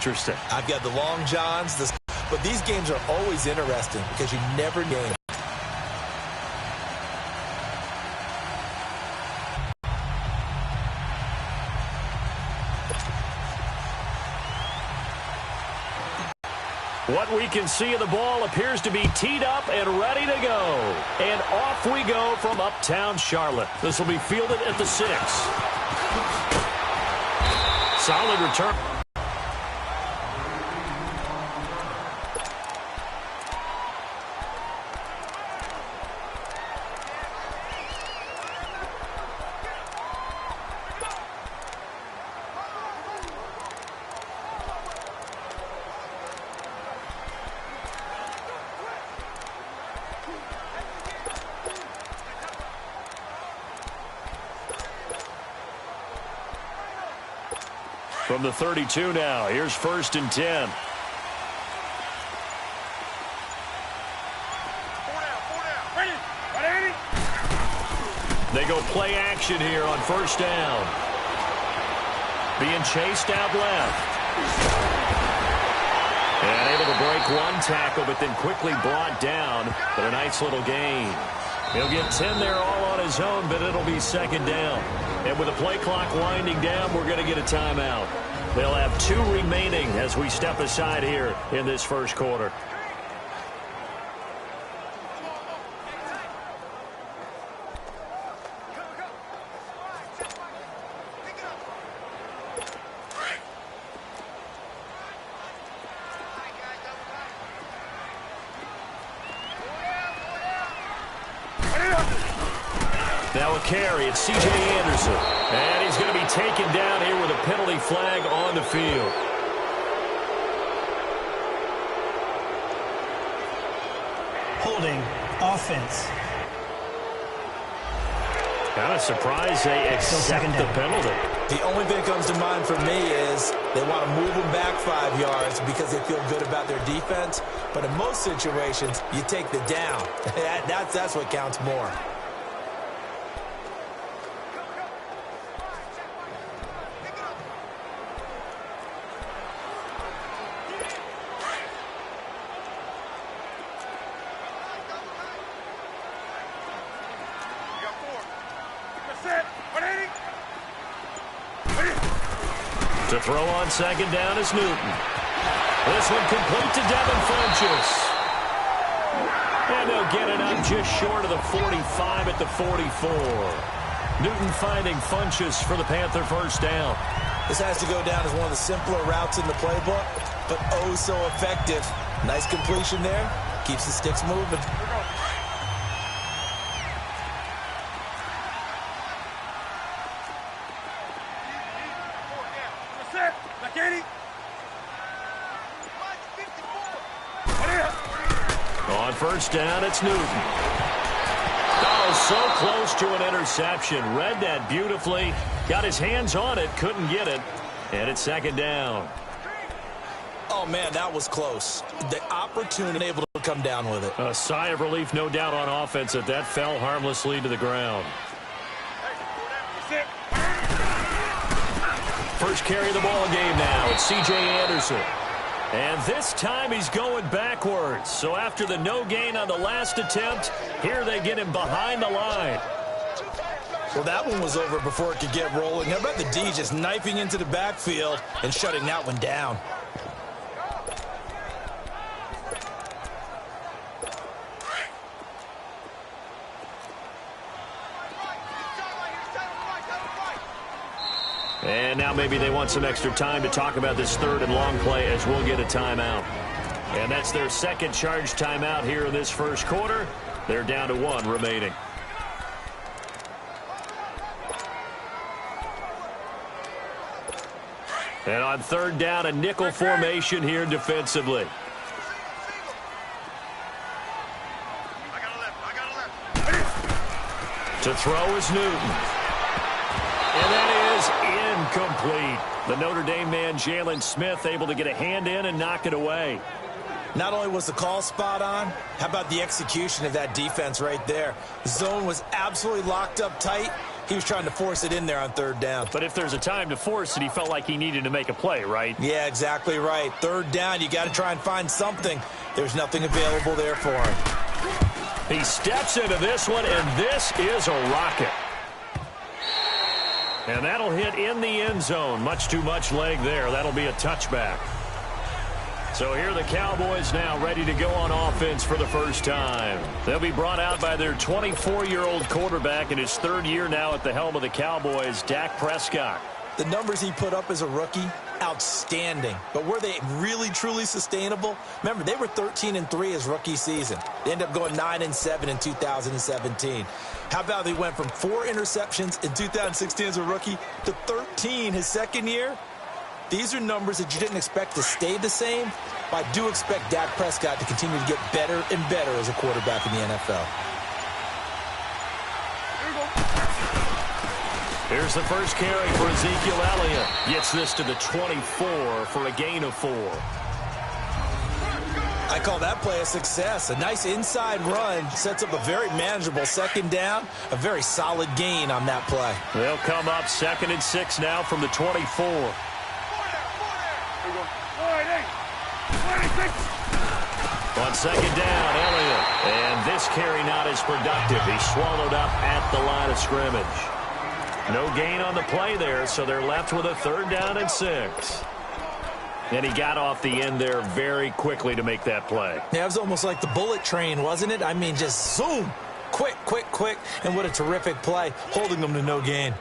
interesting. I've got the long johns, but these games are always interesting because you never game. What we can see of the ball appears to be teed up and ready to go. And off we go from uptown Charlotte. This will be fielded at the 6. Solid return. From the 32 now, here's 1st and 10. They go play action here on 1st down. Being chased out left. And able to break one tackle, but then quickly brought down. But a nice little gain. He'll get 10 there all on his own, but it'll be 2nd down. And with the play clock winding down, we're going to get a timeout. They'll have 2 remaining as we step aside here in this first quarter. Now a carry, it's C.J. Anderson. And he's going to be taken down here with a penalty flag on the field. Holding offense. Kind of surprised they accept the penalty. The only thing that comes to mind for me is they want to move them back 5 yards because they feel good about their defense. But in most situations, you take the down. That's what counts more. To throw on 2nd down is Newton. This one complete to Devin Funchess. And they'll get it up just short of the 45 at the 44. Newton finding Funchess for the Panther 1st down. This has to go down as one of the simpler routes in the playbook, but oh so effective. Nice completion there. Keeps the sticks moving. On 1st down, it's Newton. Oh, so close to an interception. Read that beautifully. Got his hands on it, couldn't get it. And it's 2nd down. Oh, man, that was close. The opportunity able to come down with it. A sigh of relief, no doubt, on offense that that fell harmlessly to the ground. First carry of the ball game now. It's C.J. Anderson. And this time he's going backwards. So after the no gain on the last attempt, here they get him behind the line. Well, that one was over before it could get rolling. How about the D just knifing into the backfield and shutting that one down? And now maybe they want some extra time to talk about this 3rd and long play as we'll get a timeout. And that's their 2nd charge timeout here in this first quarter. They're down to 1 remaining. And on 3rd down, a nickel formation here defensively. To throw is Newton. And that is incomplete. The Notre Dame man, Jalen Smith, able to get a hand in and knock it away. Not only was the call spot on, how about the execution of that defense right there? The zone was absolutely locked up tight, He was trying to force it in there on third down. But if there's a time to force it, he felt like he needed to make a play, right? Yeah, exactly right. Third down, you got to try and find something. There's nothing available there for him. He steps into this one, and this is a rocket. And that'll hit in the end zone. Much too much leg there. That'll be a touchback. So here are the Cowboys now ready to go on offense for the first time. They'll be brought out by their 24-year-old quarterback in his third year now at the helm of the Cowboys, Dak Prescott. The numbers he put up as a rookie, outstanding. But were they really, truly sustainable? Remember, they were 13-3 his rookie season. They ended up going 9-7 in 2017. How about they went from 4 interceptions in 2016 as a rookie to 13 his second year? These are numbers that you didn't expect to stay the same, but I do expect Dak Prescott to continue to get better and better as a quarterback in the NFL. Here's the first carry for Ezekiel Elliott. Gets this to the 24 for a gain of 4. I call that play a success. A nice inside run sets up a very manageable second down. A very solid gain on that play. They'll come up 2nd and 6 now from the 24. On second down, Elliott. And this carry not as productive. He's swallowed up at the line of scrimmage. No gain on the play there, so they're left with a 3rd down and 6. And he got off the end there very quickly to make that play. Yeah, it was almost like the bullet train, wasn't it? I mean, just zoom. Quick, quick, quick. And what a terrific play, holding them to no gain.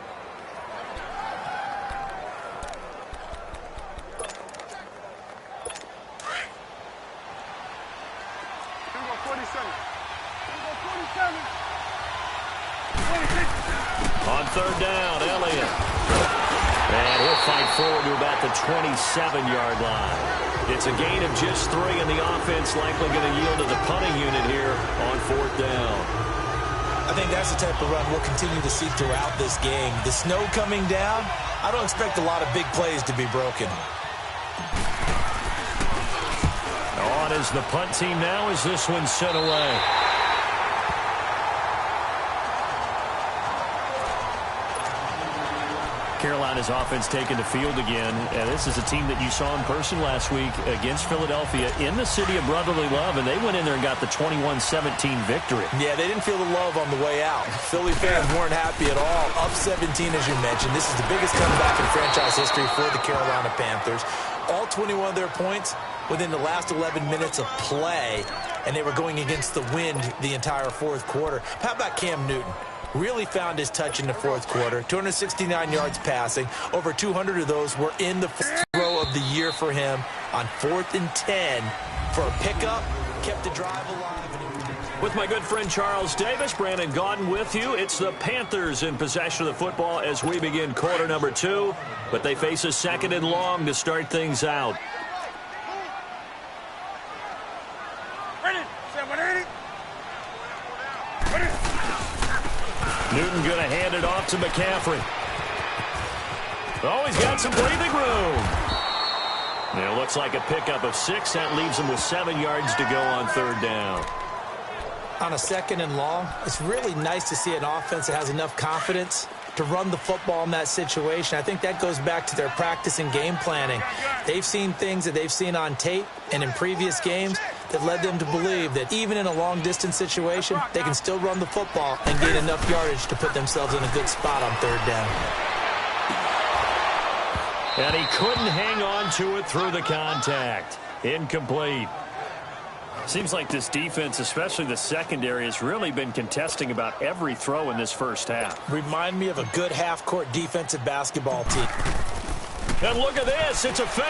On 3rd down, Elliott. And he'll fight forward to about the 27-yard line. It's a gain of just 3, and the offense likely going to yield to the punting unit here on 4th down. I think that's the type of run we'll continue to see throughout this game. The snow coming down, I don't expect a lot of big plays to be broken. On is the punt team now as this one's sent away. Carolina's offense taking the field again, and this is a team that you saw in person last week against Philadelphia in the city of brotherly love, and they went in there and got the 21-17 victory. Yeah, they didn't feel the love on the way out. Philly fans weren't happy at all. Up 17, as you mentioned. This is the biggest comeback in franchise history for the Carolina Panthers. All 21 of their points within the last 11 minutes of play, and they were going against the wind the entire 4th quarter. How about Cam Newton? Really found his touch in the 4th quarter. 269 yards passing. Over 200 of those were in the first throw of the year for him on 4th and 10 for a pickup. Kept the drive alive. With my good friend Charles Davis, Brandon Gaudin with you. It's the Panthers in possession of the football as we begin quarter number 2. But they face a 2nd and long to start things out. Newton going to hand it off to McCaffrey. Oh, he's got some breathing room. It looks like a pickup of 6. That leaves him with 7 yards to go on 3rd down. On a 2nd and long, it's really nice to see an offense that has enough confidence to run the football in that situation. I think that goes back to their practice and game planning. They've seen things that they've seen on tape and in previous games that led them to believe that even in a long-distance situation, they can still run the football and gain enough yardage to put themselves in a good spot on 3rd down. And he couldn't hang on to it through the contact. Incomplete. Seems like this defense, especially the secondary, has really been contesting about every throw in this first half. Remind me of a good half-court defensive basketball team. And look at this. It's a fake.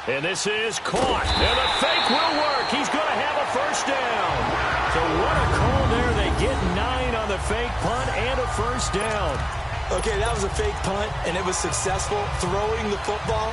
And this is caught. And the fake will work. He's going to have a first down. So what a call there. They get 9 on the fake punt and a first down. Okay, that was a fake punt, and it was successful. Throwing the football.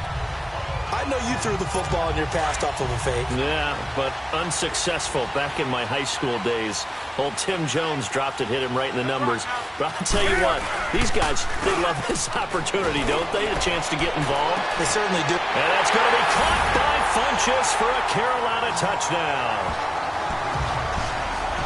I know you threw the football in your pass off of a fake. Yeah, but unsuccessful back in my high school days. Old Tim Jones dropped it, hit him right in the numbers. But I'll tell you what, these guys, they love this opportunity, don't they? A chance to get involved. They certainly do. And that's going to be caught by Funchess for a Carolina touchdown.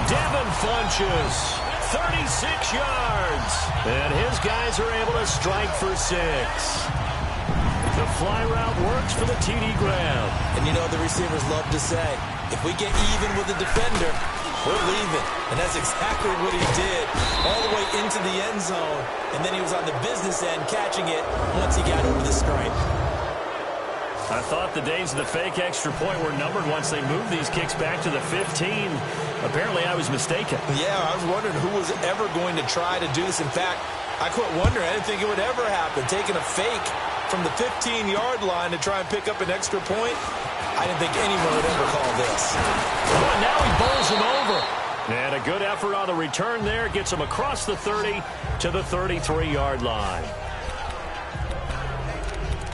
Devin Funchess 36 yards. And his guys are able to strike for 6. The fly route works for the TD grab. And you know the receivers love to say, if we get even with the defender, we're leaving. And that's exactly what he did, all the way into the end zone. And then he was on the business end catching it once he got over the stripe. I thought the days of the fake extra point were numbered once they moved these kicks back to the 15. Apparently, I was mistaken. Yeah, I was wondering who was ever going to try to do this. In fact, I quit wondering. I didn't think it would ever happen. Taking a fake from the 15-yard line to try and pick up an extra point, I didn't think anyone would ever call this. Oh, and now he bowls him over. And a good effort on the return there. Gets him across the 30 to the 33-yard line.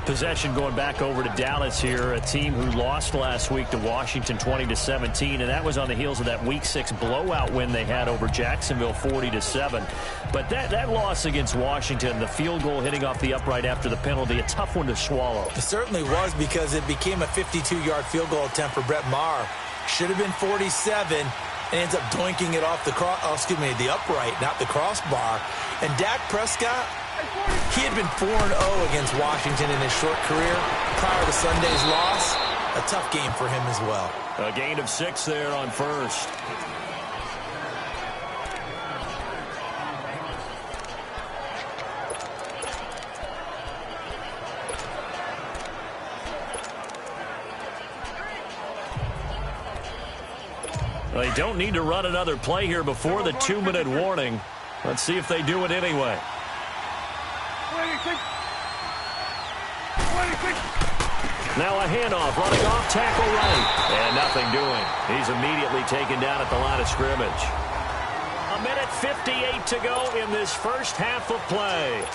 Possession going back over to Dallas here, a team who lost last week to Washington 20-17, and that was on the heels of that Week 6 blowout win they had over Jacksonville 40-7. But that loss against Washington, the field goal hitting off the upright after the penalty, a tough one to swallow. It certainly was, because it became a 52-yard field goal attempt for Brett Maher. Should have been 47, and ends up doinking it off the upright, not the crossbar. And Dak Prescott, he had been 4-0 against Washington in his short career prior to Sunday's loss. A tough game for him as well. A gain of 6 there on first. They don't need to run another play here before the 2-minute warning. Let's see if they do it anyway. Now a handoff, running off, tackle right. And nothing doing. He's immediately taken down at the line of scrimmage. 1:58 to go in this first half of play.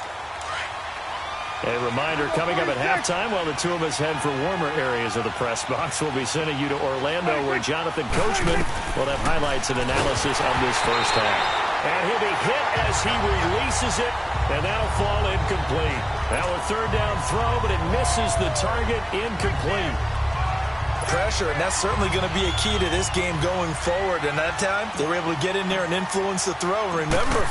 A reminder coming up at halftime while the two of us head for warmer areas of the press box. We'll be sending you to Orlando, where Jonathan Coachman will have highlights and analysis of this first half. And he'll be hit as he releases it, and that'll fall incomplete. Now a third down throw, but it misses the target, incomplete. Pressure, and that's certainly going to be a key to this game going forward. And that time, they were able to get in there and influence the throw. Remember,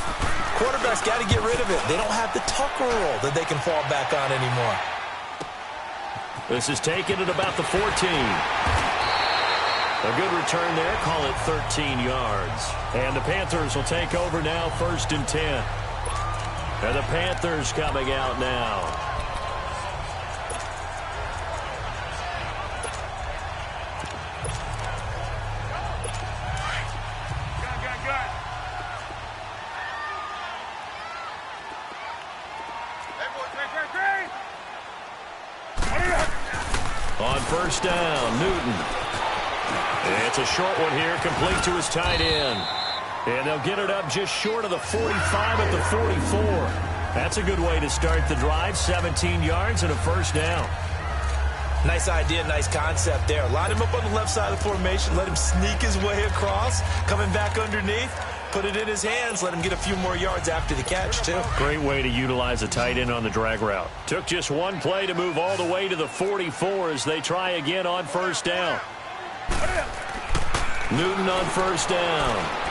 quarterbacks got to get rid of it. They don't have the tuck roll that they can fall back on anymore. This is taken at about the 14. A good return there, call it 13 yards. And the Panthers will take over now, 1st and 10. And the Panthers coming out now. On 1st down, Newton. It's a short one here, complete to his tight end. And they'll get it up just short of the 45 at the 44. That's a good way to start the drive, 17 yards and a 1st down. Nice idea, nice concept there. Line him up on the left side of the formation, let him sneak his way across, coming back underneath, put it in his hands, let him get a few more yards after the catch, too. Great way to utilize a tight end on the drag route. Took just one play to move all the way to the 44 as they try again on 1st down. Newton on 1st down.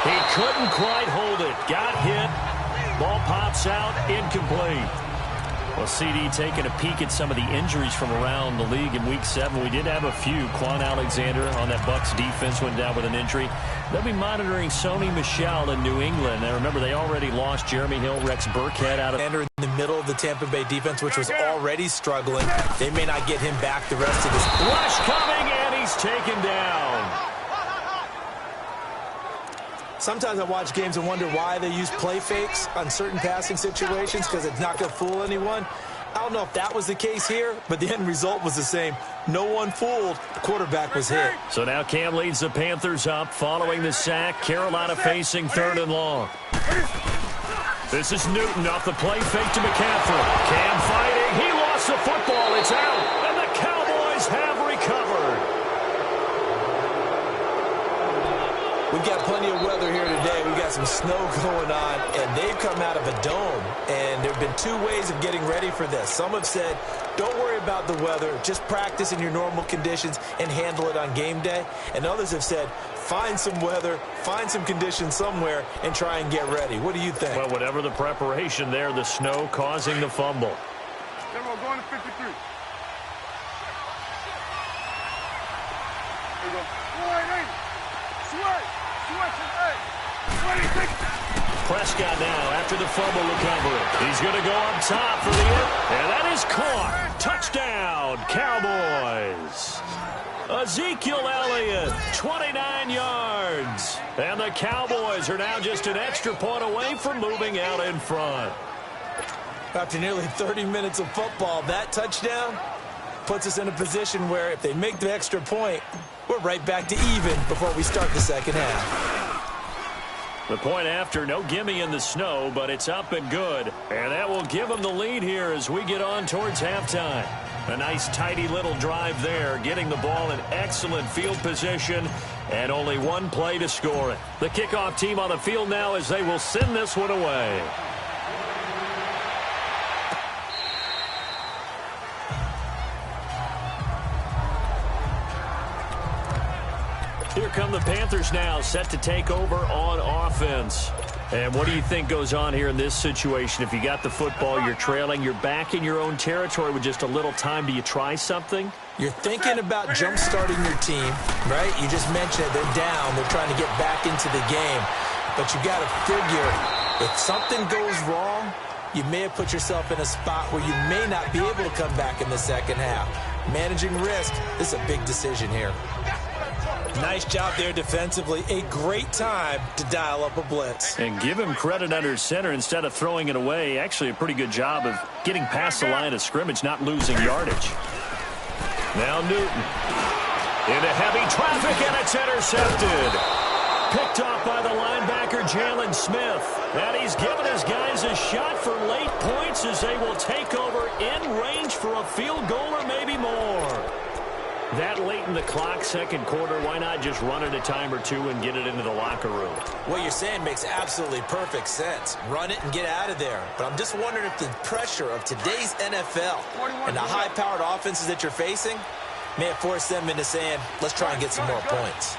He couldn't quite hold it. Got hit. Ball pops out. Incomplete. Well, CD taking a peek at some of the injuries from around the league in Week 7. We did have a few. Quan Alexander on that Bucs defense went down with an injury. They'll be monitoring Sony Michel in New England. Now, remember, they already lost Jeremy Hill, Rex Burkhead out of... In the middle of the Tampa Bay defense, which was already struggling. They may not get him back the rest of this. Rush coming, and he's taken down. Sometimes I watch games and wonder why they use play fakes on certain passing situations, because it's not going to fool anyone. I don't know if that was the case here, but the end result was the same. No one fooled. The quarterback was hit. So now Cam leads the Panthers up following the sack. Carolina facing 3rd and long. This is Newton off the play fake to McCaffrey. Cam fighting. He lost the football. It's out. And the Cowboys have recovered. We've got plenty of weather here today. We've got some snow going on, and they've come out of a dome. And there have been two ways of getting ready for this. Some have said, don't worry about the weather. Just practice in your normal conditions and handle it on game day. And others have said, find some weather, find some conditions somewhere, and try and get ready. What do you think? Well, whatever the preparation there, the snow causing the fumble. We're going to 53. There you go. Prescott now after the fumble recovery. He's going to go up top for the end. And that is caught. Touchdown, Cowboys. Ezekiel Elliott, 29 yards. And the Cowboys are now just an extra point away from moving out in front. After nearly 30 minutes of football, that touchdown puts us in a position where if they make the extra point, we're right back to even before we start the second half. The point after, no gimme in the snow, but it's up and good. And that will give them the lead here as we get on towards halftime. A nice, tidy little drive there, getting the ball in excellent field position, and only one play to score it. The kickoff team on the field now as they will send this one away. Here come the Panthers now, set to take over on offense. And what do you think goes on here in this situation? If you got the football, you're trailing, you're back in your own territory with just a little time. Do you try something? You're thinking about jump-starting your team, right? You just mentioned it. They're down. They're trying to get back into the game. But you got to figure, if something goes wrong, you may have put yourself in a spot where you may not be able to come back in the second half. Managing risk, this is a big decision here. Nice job there defensively. A great time to dial up a blitz. And give him credit under center instead of throwing it away. Actually, a pretty good job of getting past the line of scrimmage, not losing yardage. Now Newton. Into heavy traffic, and it's intercepted. Picked off by the linebacker, Jalen Smith. And he's given his guys a shot for late points as they will take over in range for a field goal or maybe more. That late in the clock, second quarter, why not just run it a time or two and get it into the locker room? What you're saying makes absolutely perfect sense. Run it and get out of there. But I'm just wondering if the pressure of today's NFL and the high-powered offenses that you're facing may have forced them into saying, let's try and get some more points.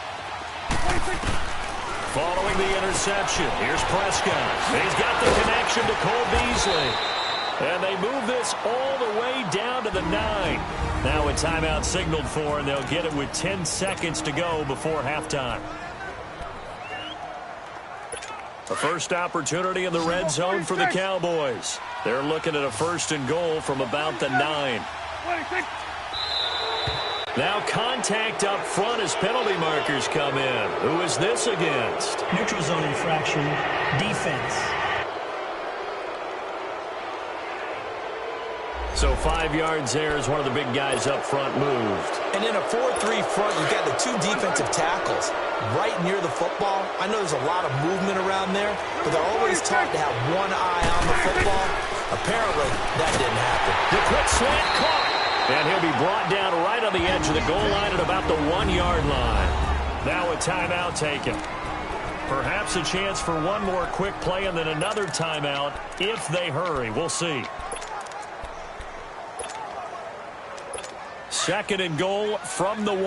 Following the interception, here's Prescott. He's got the connection to Cole Beasley. And they move this all the way down to the 9. Now a timeout signaled for, and they'll get it with 10 seconds to go before halftime. A first opportunity in the red zone for the Cowboys. They're looking at a first and goal from about the 9. Now contact up front as penalty markers come in. Who is this against? Neutral zone infraction, defense. So 5 yards there as one of the big guys up front moved. And in a 4-3 front, you've got the two defensive tackles right near the football. I know there's a lot of movement around there, but they're always taught to have one eye on the football. Apparently, that didn't happen. The quick slant caught. And he'll be brought down right on the edge of the goal line at about the 1-yard line. Now a timeout taken. Perhaps a chance for one more quick play and then another timeout if they hurry. We'll see. Second and goal from the 1.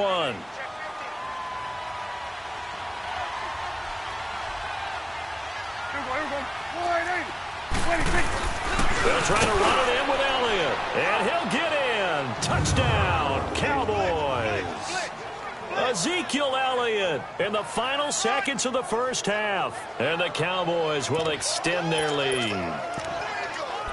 They'll try to run it in with Elliott. And he'll get in. Touchdown, Cowboys. Ezekiel Elliott in the final seconds of the first half. And the Cowboys will extend their lead.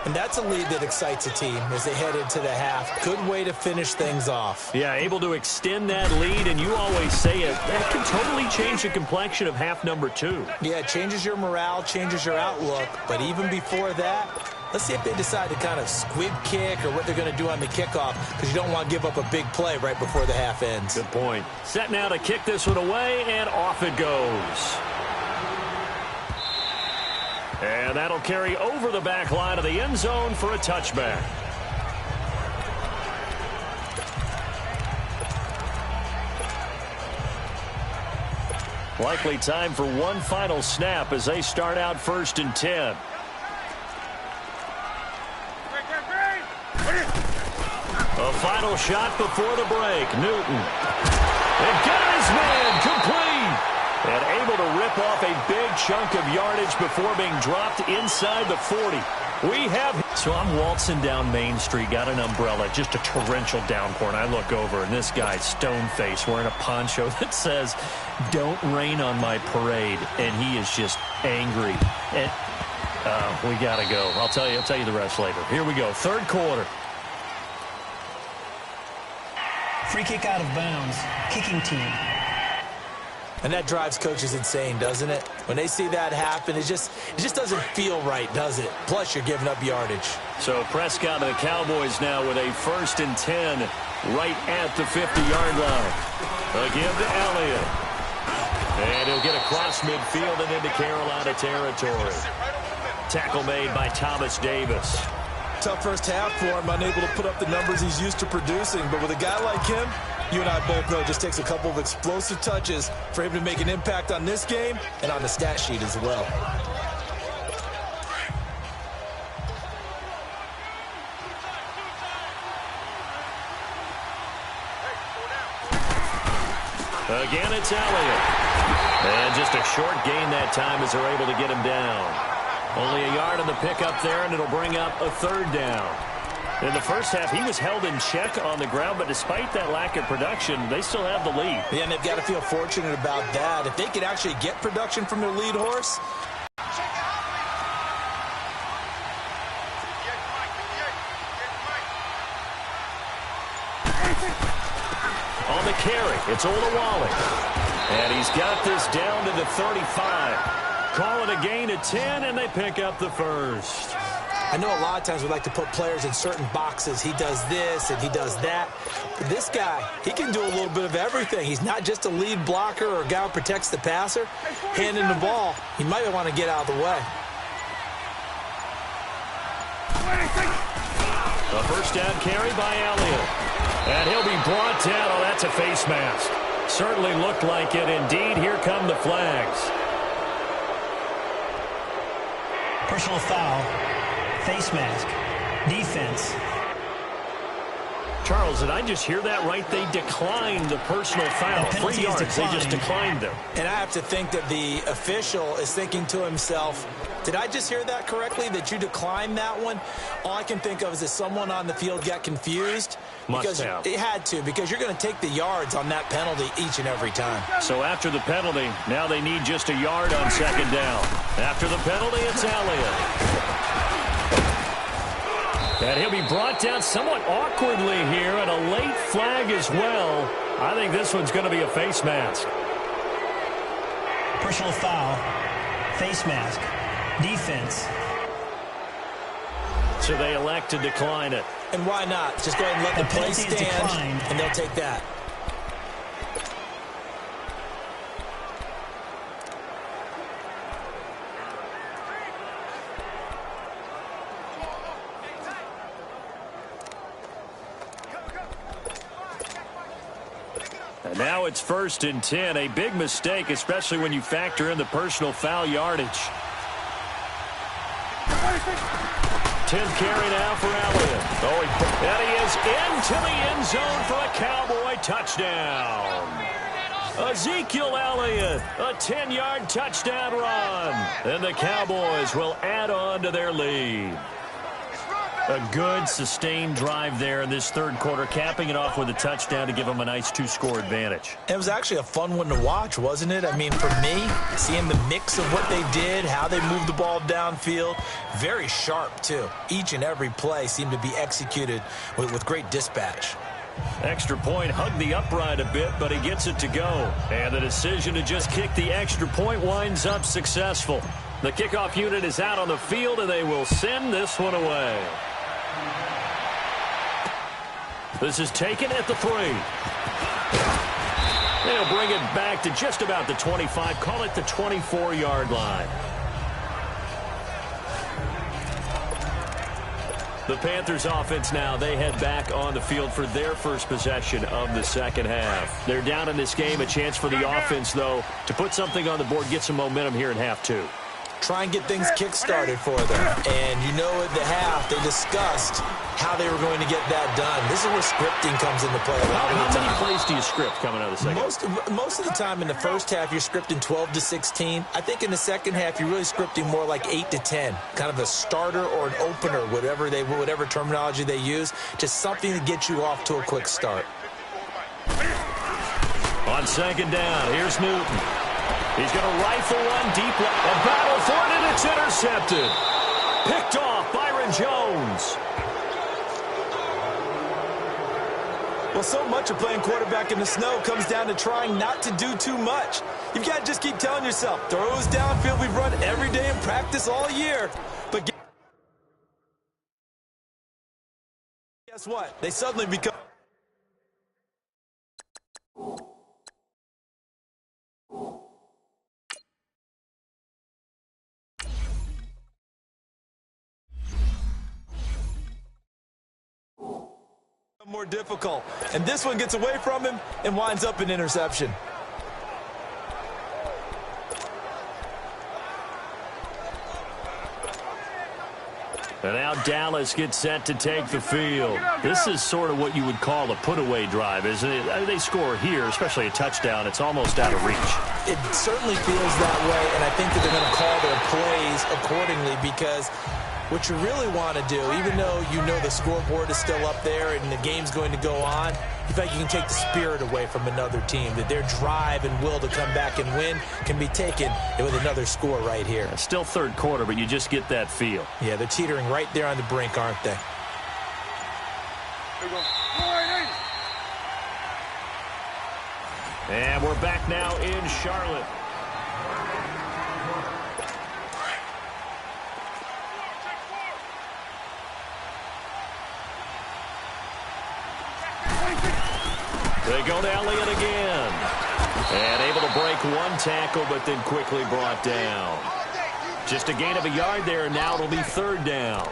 And that's a lead that excites a team as they head into the half. Good way to finish things off. Yeah, able to extend that lead, and you always say it, that can totally change the complexion of half number 2. Yeah, it changes your morale, changes your outlook. But even before that, let's see if they decide to kind of squib kick or what they're going to do on the kickoff, because you don't want to give up a big play right before the half ends. Good point. Set now to kick this one away, and off it goes. And that'll carry over the back line of the end zone for a touchback. Likely time for one final snap as they start out 1st and 10. A final shot before the break. Newton. And got his man complete. And able to rip off a big chunk of yardage before being dropped inside the 40. So I'm waltzing down Main Street, got an umbrella, just a torrential downpour, and I look over, and this guy's stone-faced wearing a poncho that says, "Don't rain on my parade," and he is just angry. And we got to go. I'll tell you the rest later. Here we go, 3rd quarter. Free kick out of bounds. Kicking team. And that drives coaches insane, doesn't it? When they see that happen, it just doesn't feel right, does it? Plus, you're giving up yardage. So Prescott and the Cowboys now with a 1st and 10 right at the 50-yard line. Again to Elliott. And he'll get across midfield and into Carolina territory. Tackle made by Thomas Davis. Tough first half for him, unable to put up the numbers he's used to producing. But with a guy like him, you and I both know it just takes a couple of explosive touches for him to make an impact on this game and on the stat sheet as well. Again, it's Elliott. And just a short gain that time as they're able to get him down. Only a yard on the pickup there, and it'll bring up a 3rd down. In the first half, he was held in check on the ground, but despite that lack of production, they still have the lead. Yeah, and they've got to feel fortunate about that. If they could actually get production from their lead horse. On the carry, it's Olawale. And he's got this down to the 35. Call it a gain of 10, and they pick up the 1st. I know a lot of times we like to put players in certain boxes. He does this and he does that. But this guy, he can do a little bit of everything. He's not just a lead blocker or a guy who protects the passer. Handing the ball, he might want to get out of the way. A 1st down carry by Elliott. And he'll be brought down. Oh, that's a face mask. Certainly looked like it. Indeed, here come the flags. Personal foul. Face mask. Defense. Charles, did I just hear that right? They declined the personal foul. 3 yards, they just declined them. And I have to think that the official is thinking to himself, did I just hear that correctly, that you declined that one? All I can think of is that someone on the field got confused. Must have. It had to, because you're going to take the yards on that penalty each and every time. So after the penalty, now they need just a yard on 2nd down. After the penalty, it's Elliott. And he'll be brought down somewhat awkwardly here, and a late flag as well. I think this one's going to be a face mask. Personal foul. Face mask. Defense. So they elect to decline it. And why not? Just go ahead and let the play stand, and they'll take that. And now it's 1st and 10. A big mistake, especially when you factor in the personal foul yardage. 10th carry now for Elliott. And he is into the end zone for a Cowboy touchdown. Ezekiel Elliott, a 10-yard touchdown run. And the Cowboys will add on to their lead. A good, sustained drive there in this 3rd quarter, capping it off with a touchdown to give them a nice 2-score advantage. It was actually a fun one to watch, wasn't it? I mean, for me, seeing the mix of what they did, how they moved the ball downfield, very sharp, too. Each and every play seemed to be executed with great dispatch. Extra point hugged the upright a bit, but he gets it to go. And the decision to just kick the extra point winds up successful. The kickoff unit is out on the field, and they will send this one away. This is taken at the 3. They'll bring it back to just about the 25. Call it the 24-yard line. The Panthers offense now, they head back on the field for their first possession of the second half. They're down in this game. A chance for the offense, though, to put something on the board, get some momentum here in half two. Try and get things kick-started for them. And you know at the half, they discussed how they were going to get that done. This is where scripting comes into play a lot of the time. How many plays do you script coming out of the second half? Most of the time in the first half, you're scripting 12 to 16. I think in the second half, you're really scripting more like 8 to 10. Kind of a starter or an opener, whatever terminology they use. Just something to get you off to a quick start. On second down, here's Newton. He's going to rifle one deep left and battle for it, and it's intercepted. Picked off Byron Jones. Well, so much of playing quarterback in the snow comes down to trying not to do too much. You've got to just keep telling yourself, throws downfield we've run every day in practice all year. But guess what? They suddenly become... more difficult. And this one gets away from him and winds up an interception. And now Dallas gets set to take the field. This is sort of what you would call a put-away drive, isn't it? They score here, especially a touchdown. It's almost out of reach. It certainly feels that way, and I think that they're going to call their plays accordingly because what you really want to do, even though you know the scoreboard is still up there and the game's going to go on, you feel like you can take the spirit away from another team, that their drive and will to come back and win can be taken with another score right here. It's still third quarter, but you just get that feel. Yeah, they're teetering right there on the brink, aren't they? And we're back now in Charlotte. They go to Elliott again. And able to break one tackle, but then quickly brought down. Just a gain of a yard there, and now it'll be third down.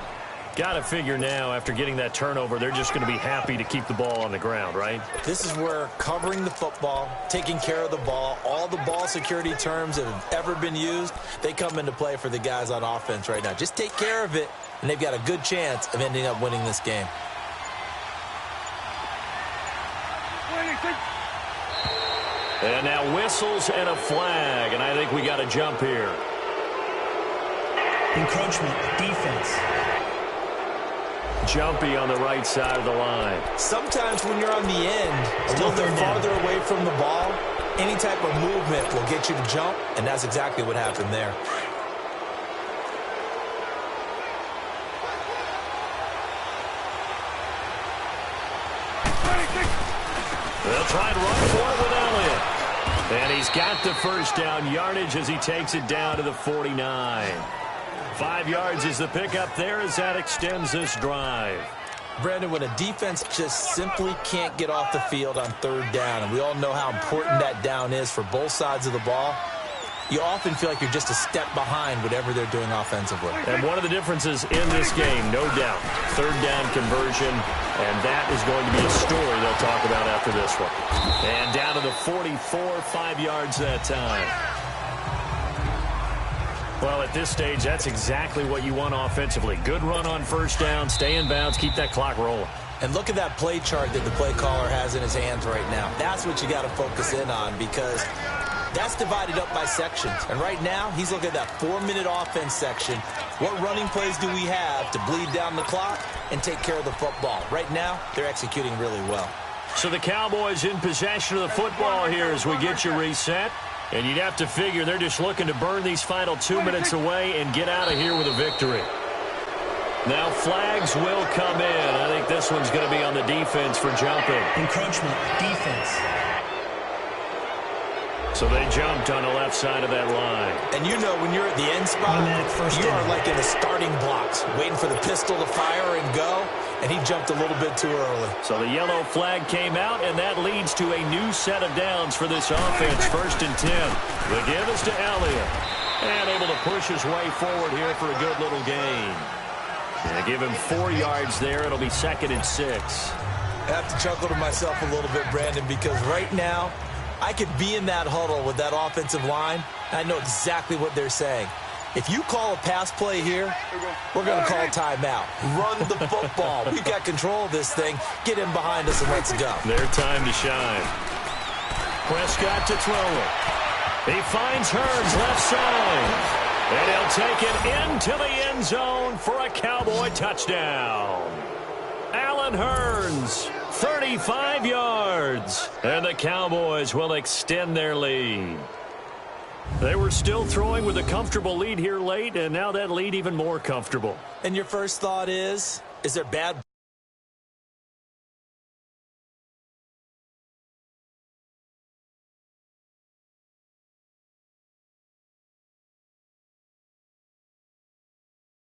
Got to figure now, after getting that turnover, they're just going to be happy to keep the ball on the ground, right? This is where covering the football, taking care of the ball, all the ball security terms that have ever been used, they come into play for the guys on offense right now. Just take care of it, and they've got a good chance of ending up winning this game. And now whistles and a flag, and I think we got a jump here. Encroachment, defense. Jumpy on the right side of the line. Sometimes when you're on the end, a little bit farther away from the ball, any type of movement will get you to jump, and that's exactly what happened there. They'll try and run for it with Elliott. And he's got the first down yardage as he takes it down to the 49. 5 yards is the pickup there as that extends this drive. Brandon, when a defense just simply can't get off the field on third down, and we all know how important that down is for both sides of the ball, you often feel like you're just a step behind whatever they're doing offensively. And one of the differences in this game, no doubt, third down conversion, and that is going to be a story they'll talk about after this one. And down to the 44, 5 yards that time. Well, at this stage, that's exactly what you want offensively. Good run on first down, stay in bounds, keep that clock rolling. And look at that play chart that the play caller has in his hands right now. That's what you got to focus in on because that's divided up by sections. And right now, he's looking at that 4-minute offense section. What running plays do we have to bleed down the clock and take care of the football? Right now, they're executing really well. So the Cowboys in possession of the football here as we get you reset. And you'd have to figure they're just looking to burn these final 2 minutes away and get out of here with a victory. Now flags will come in. I think this one's going to be on the defense for jumping. Encroachment, defense. So they jumped on the left side of that line. And you know when you're at the end spot, you are like in the starting blocks, waiting for the pistol to fire and go, and he jumped a little bit too early. So the yellow flag came out, and that leads to a new set of downs for this offense. 1st and 10. The give is to Elliott. And able to push his way forward here for a good little gain. Yeah, give him 4 yards there. It'll be 2nd and 6. I have to chuckle to myself a little bit, Brandon, because right now I could be in that huddle with that offensive line, and I know exactly what they're saying. If you call a pass play here, we're going to call a timeout. Run the football. We've got control of this thing. Get in behind us and let's go. Their time to shine. Prescott to throw it. He finds Hearns left side. And he'll take it into the end zone for a Cowboy touchdown. Allen Hearns, 35 yards. And the Cowboys will extend their lead. They were still throwing with a comfortable lead here late, and now that lead even more comfortable. And your first thought is there bad